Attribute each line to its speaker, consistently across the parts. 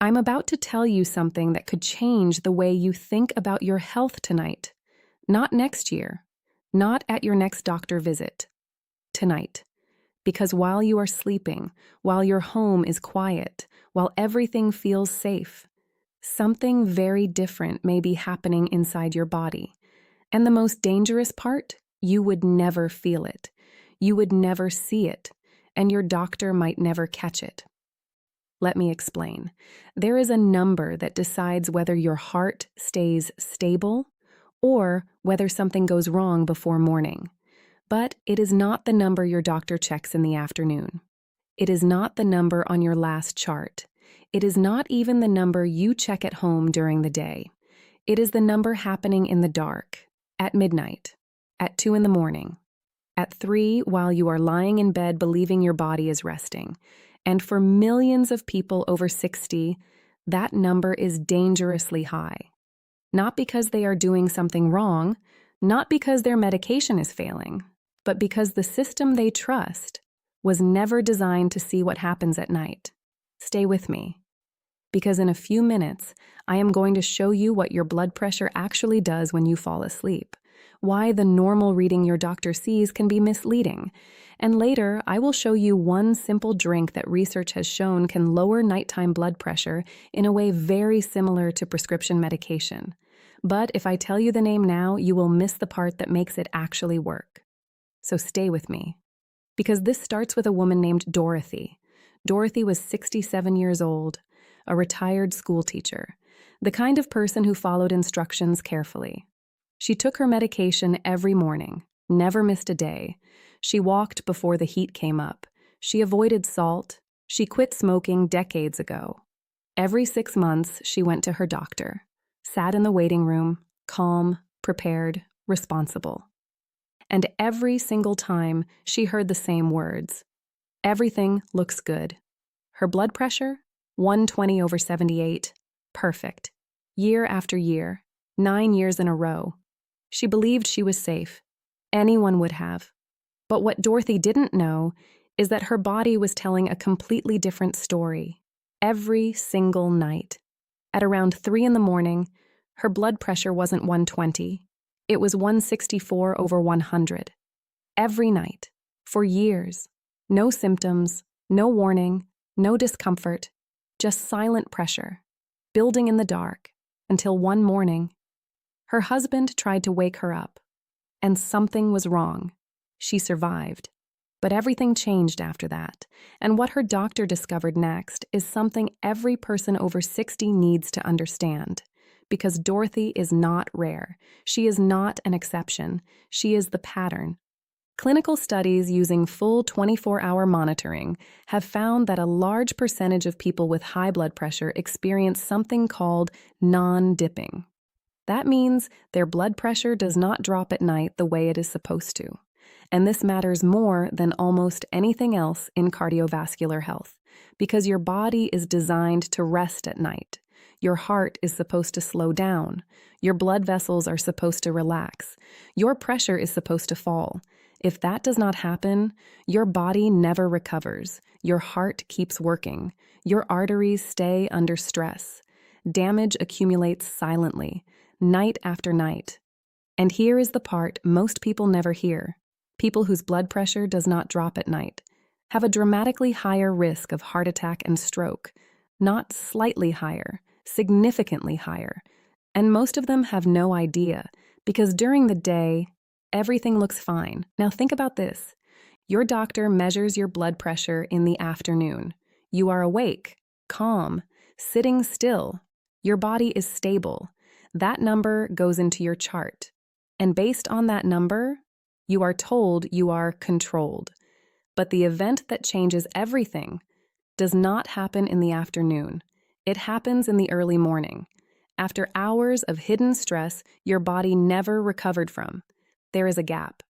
Speaker 1: I'm about to tell you something that could change the way you think about your health tonight. Not next year, not at your next doctor visit. Tonight. Because while you are sleeping, while your home is quiet, while everything feels safe, something very different may be happening inside your body. And the most dangerous part, you would never feel it. You would never see it, and your doctor might never catch it. Let me explain. There is a number that decides whether your heart stays stable or whether something goes wrong before morning. But it is not the number your doctor checks in the afternoon. It is not the number on your last chart. It is not even the number you check at home during the day. It is the number happening in the dark, at midnight, at 2 in the morning, at 3 while you are lying in bed believing your body is resting. And for millions of people over 60, that number is dangerously high. Not because they are doing something wrong, not because their medication is failing, but because the system they trust was never designed to see what happens at night. Stay with me, because in a few minutes, I am going to show you what your blood pressure actually does when you fall asleep, why the normal reading your doctor sees can be misleading, and later I will show you one simple drink that research has shown can lower nighttime blood pressure in a way very similar to prescription medication. But if I tell you the name now, you will miss the part that makes it actually work. So stay with me, because this starts with a woman named Dorothy. Dorothy was 67 years old, a retired school teacher, the kind of person who followed instructions carefully. She took her medication every morning, never missed a day. She walked before the heat came up. She avoided salt. She quit smoking decades ago. Every 6 months, she went to her doctor, sat in the waiting room, calm, prepared, responsible. And every single time, she heard the same words. Everything looks good. Her blood pressure, 120/78, perfect. Year after year, 9 years in a row. She believed she was safe. Anyone would have. But what Dorothy didn't know is that her body was telling a completely different story every single night. At around 3 in the morning, her blood pressure wasn't 120. It was 164/100. Every night, for years. No symptoms, no warning, no discomfort, just silent pressure, building in the dark, until one morning, her husband tried to wake her up, and something was wrong. She survived. But everything changed after that, and what her doctor discovered next is something every person over 60 needs to understand. Because Dorothy is not rare. She is not an exception. She is the pattern. Clinical studies using full 24-hour monitoring have found that a large percentage of people with high blood pressure experience something called non-dipping. That means their blood pressure does not drop at night the way it is supposed to. And this matters more than almost anything else in cardiovascular health, because your body is designed to rest at night. Your heart is supposed to slow down. Your blood vessels are supposed to relax. Your pressure is supposed to fall. If that does not happen, your body never recovers. Your heart keeps working. Your arteries stay under stress. Damage accumulates silently, night after night. And here is the part most people never hear. People whose blood pressure does not drop at night have a dramatically higher risk of heart attack and stroke, not slightly higher, significantly higher. And most of them have no idea, because during the day, everything looks fine. Now think about this. Your doctor measures your blood pressure in the afternoon. You are awake, calm, sitting still. Your body is stable. That number goes into your chart. And based on that number, you are told you are controlled. But the event that changes everything does not happen in the afternoon. It happens in the early morning. After hours of hidden stress your body never recovered from, there is a gap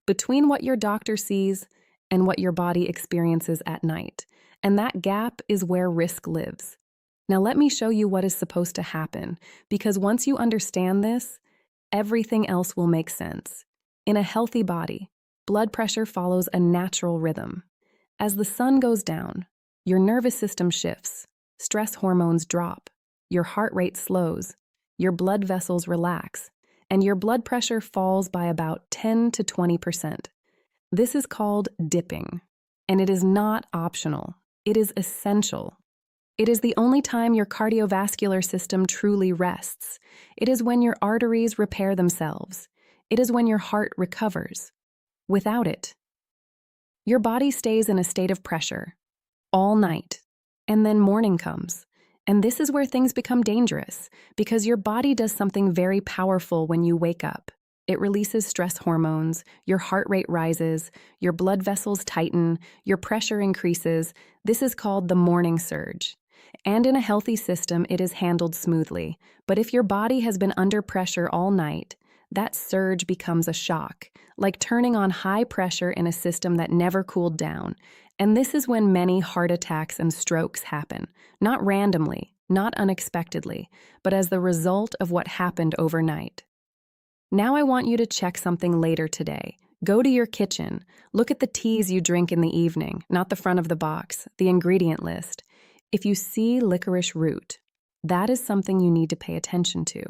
Speaker 1: between what your doctor sees and what your body experiences at night. And that gap is where risk lives. Now let me show you what is supposed to happen, because once you understand this, everything else will make sense. In a healthy body, blood pressure follows a natural rhythm. As the sun goes down, your nervous system shifts. stress hormones drop, your heart rate slows, your blood vessels relax, and your blood pressure falls by about 10 to 20%. This is called dipping, and it is not optional. It is essential. It is the only time your cardiovascular system truly rests. It is when your arteries repair themselves. It is when your heart recovers. Without it, your body stays in a state of pressure all night, and then morning comes. And this is where things become dangerous, because your body does something very powerful when you wake up. It releases stress hormones, your heart rate rises, your blood vessels tighten, your pressure increases. This is called the morning surge. And in a healthy system, it is handled smoothly. But if your body has been under pressure all night, that surge becomes a shock, like turning on high pressure in a system that never cooled down. And this is when many heart attacks and strokes happen, not randomly, not unexpectedly, but as the result of what happened overnight. Now I want you to check something later today. Go to your kitchen. Look at the teas you drink in the evening, not the front of the box, the ingredient list. If you see licorice root, that is something you need to pay attention to.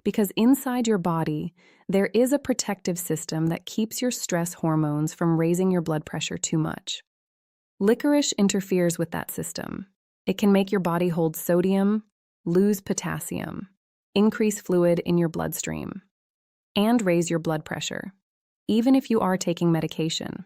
Speaker 1: Because inside your body, there is a protective system that keeps your stress hormones from raising your blood pressure too much. Licorice interferes with that system. It can make your body hold sodium, lose potassium, increase fluid in your bloodstream, and raise your blood pressure, even if you are taking medication,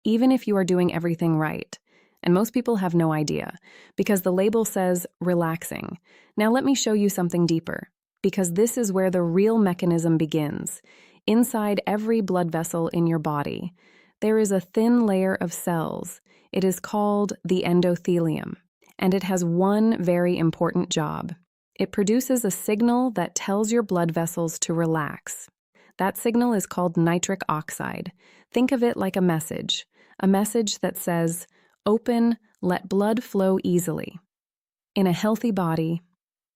Speaker 1: even if you are doing everything right. And most people have no idea, because the label says relaxing. Now let me show you something deeper, because this is where the real mechanism begins. Inside every blood vessel in your body, there is a thin layer of cells. It is called the endothelium, and it has one very important job. It produces a signal that tells your blood vessels to relax. That signal is called nitric oxide. Think of it like a message that says, "Open, let blood flow easily." In a healthy body,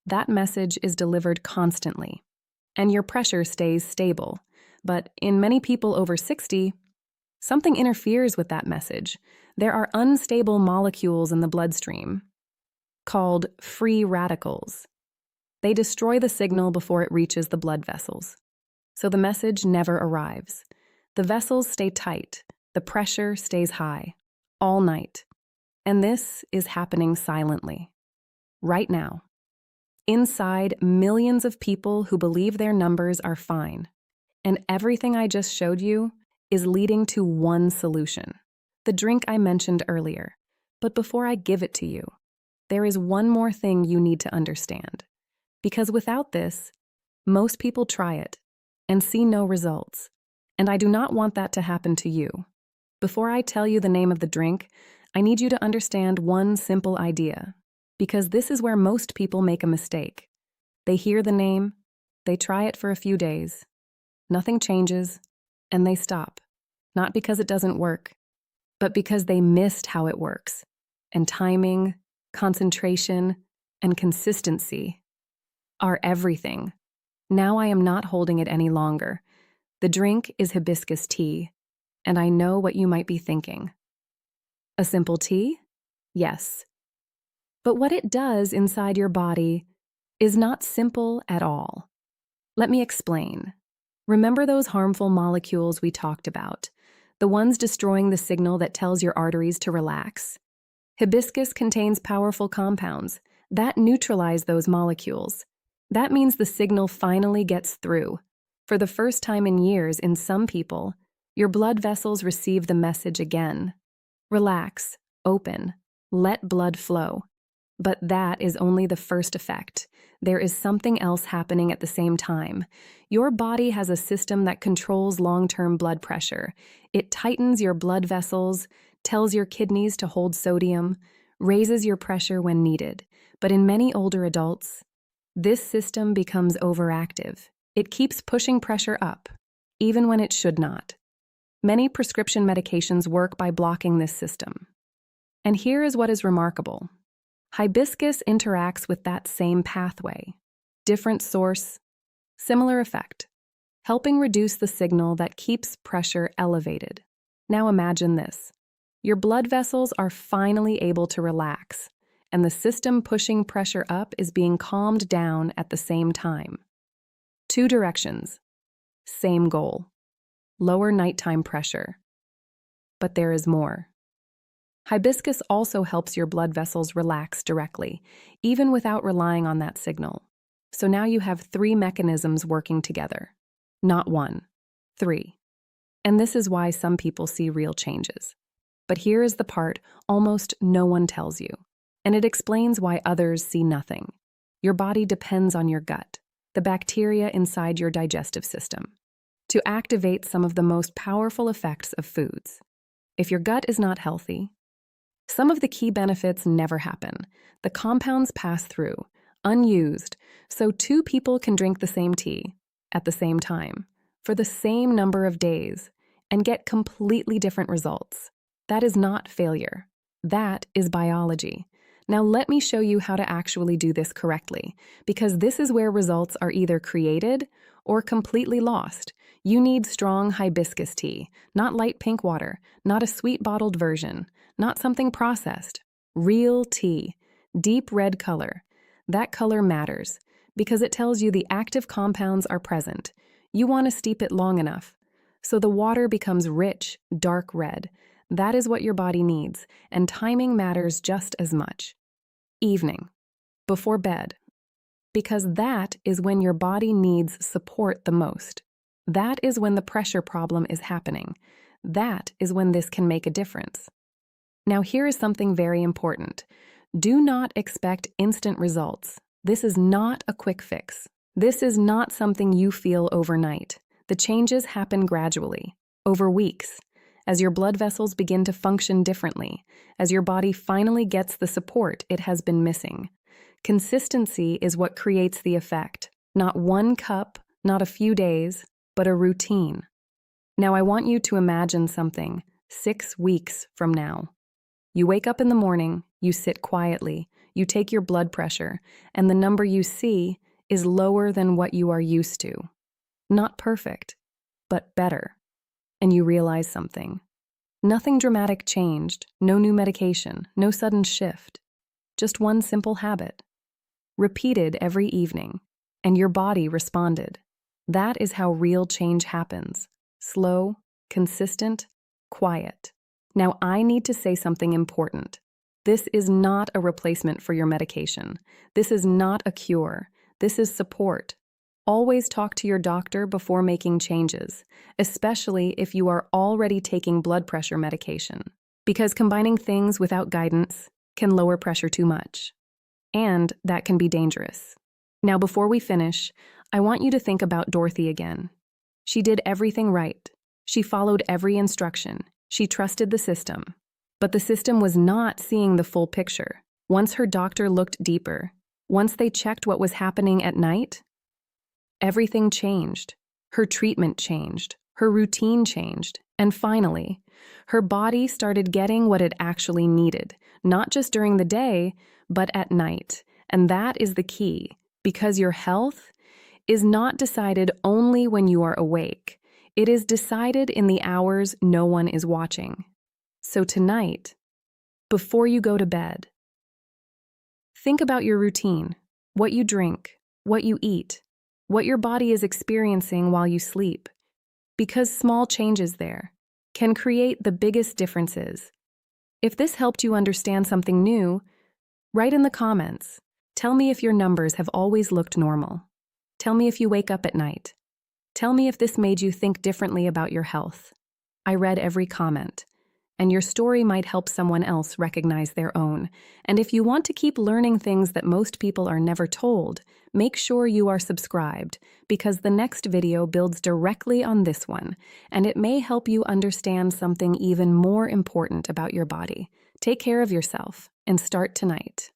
Speaker 1: that message is delivered constantly, and your pressure stays stable. But in many people over 60, something interferes with that message. There are unstable molecules in the bloodstream called free radicals. They destroy the signal before it reaches the blood vessels. So the message never arrives. The vessels stay tight. The pressure stays high all night. And this is happening silently, right now, inside millions of people who believe their numbers are fine. And everything I just showed you is leading to one solution, the drink I mentioned earlier. But before I give it to you, there is one more thing you need to understand. Because without this, most people try it and see no results. And I do not want that to happen to you. Before I tell you the name of the drink, I need you to understand one simple idea, because this is where most people make a mistake. They hear the name, they try it for a few days, nothing changes, and they stop. Not because it doesn't work, but because they missed how it works. And timing, concentration, and consistency are everything. Now I am not holding it any longer. The drink is hibiscus tea, and I know what you might be thinking. A simple tea? Yes. But what it does inside your body is not simple at all. Let me explain. Remember those harmful molecules we talked about, the ones destroying the signal that tells your arteries to relax? Hibiscus contains powerful compounds that neutralize those molecules. That means the signal finally gets through. For the first time in years, in some people, your blood vessels receive the message again. Relax, open, let blood flow. But that is only the first effect. There is something else happening at the same time. Your body has a system that controls long-term blood pressure. It tightens your blood vessels, tells your kidneys to hold sodium, raises your pressure when needed. But in many older adults, this system becomes overactive. It keeps pushing pressure up, even when it should not. Many prescription medications work by blocking this system. And here is what is remarkable. Hibiscus interacts with that same pathway. Different source, similar effect, helping reduce the signal that keeps pressure elevated. Now imagine this. Your blood vessels are finally able to relax, and the system pushing pressure up is being calmed down at the same time. Two directions, same goal: lower nighttime pressure. But there is more. Hibiscus also helps your blood vessels relax directly, even without relying on that signal. So now you have three mechanisms working together. Not one, three. And this is why some people see real changes. But here is the part almost no one tells you, and it explains why others see nothing. Your body depends on your gut, the bacteria inside your digestive system, to activate some of the most powerful effects of foods. If your gut is not healthy, some of the key benefits never happen. The compounds pass through, unused, so two people can drink the same tea at the same time, for the same number of days, and get completely different results. That is not failure. That is biology. Now let me show you how to actually do this correctly, because this is where results are either created or completely lost. You need strong hibiscus tea, not light pink water, not a sweet bottled version, not something processed. Real tea, deep red color. That color matters because it tells you the active compounds are present. You want to steep it long enough so the water becomes rich, dark red. That is what your body needs, and timing matters just as much. Evening, before bed, because that is when your body needs support the most. That is when the pressure problem is happening. That is when this can make a difference. Now here is something very important. Do not expect instant results. This is not a quick fix. This is not something you feel overnight. The changes happen gradually, over weeks, as your blood vessels begin to function differently, as your body finally gets the support it has been missing. Consistency is what creates the effect. Not one cup, not a few days, but a routine. Now I want you to imagine something 6 weeks from now. You wake up in the morning, you sit quietly, you take your blood pressure, and the number you see is lower than what you are used to. Not perfect, but better. And you realize something. Nothing dramatic changed, no new medication, no sudden shift. Just one simple habit. Repeated every evening, and your body responded. That is how real change happens. Slow, consistent, quiet. Now I need to say something important. This is not a replacement for your medication. This is not a cure. This is support. Always talk to your doctor before making changes, especially if you are already taking blood pressure medication, because combining things without guidance can lower pressure too much, and that can be dangerous. Now, before we finish, I want you to think about Dorothy again. She did everything right. She followed every instruction. She trusted the system. But the system was not seeing the full picture. Once her doctor looked deeper, once they checked what was happening at night, everything changed. Her treatment changed. Her routine changed. And finally, her body started getting what it actually needed, not just during the day, but at night. And that is the key, because your health is not decided only when you are awake. It is decided in the hours no one is watching. So tonight, before you go to bed, think about your routine, what you drink, what you eat, what your body is experiencing while you sleep, because small changes there can create the biggest differences. If this helped you understand something new, write in the comments. Tell me if your numbers have always looked normal. Tell me if you wake up at night. Tell me if this made you think differently about your health. I read every comment, and your story might help someone else recognize their own. And if you want to keep learning things that most people are never told, make sure you are subscribed, because the next video builds directly on this one, and it may help you understand something even more important about your body. Take care of yourself and start tonight.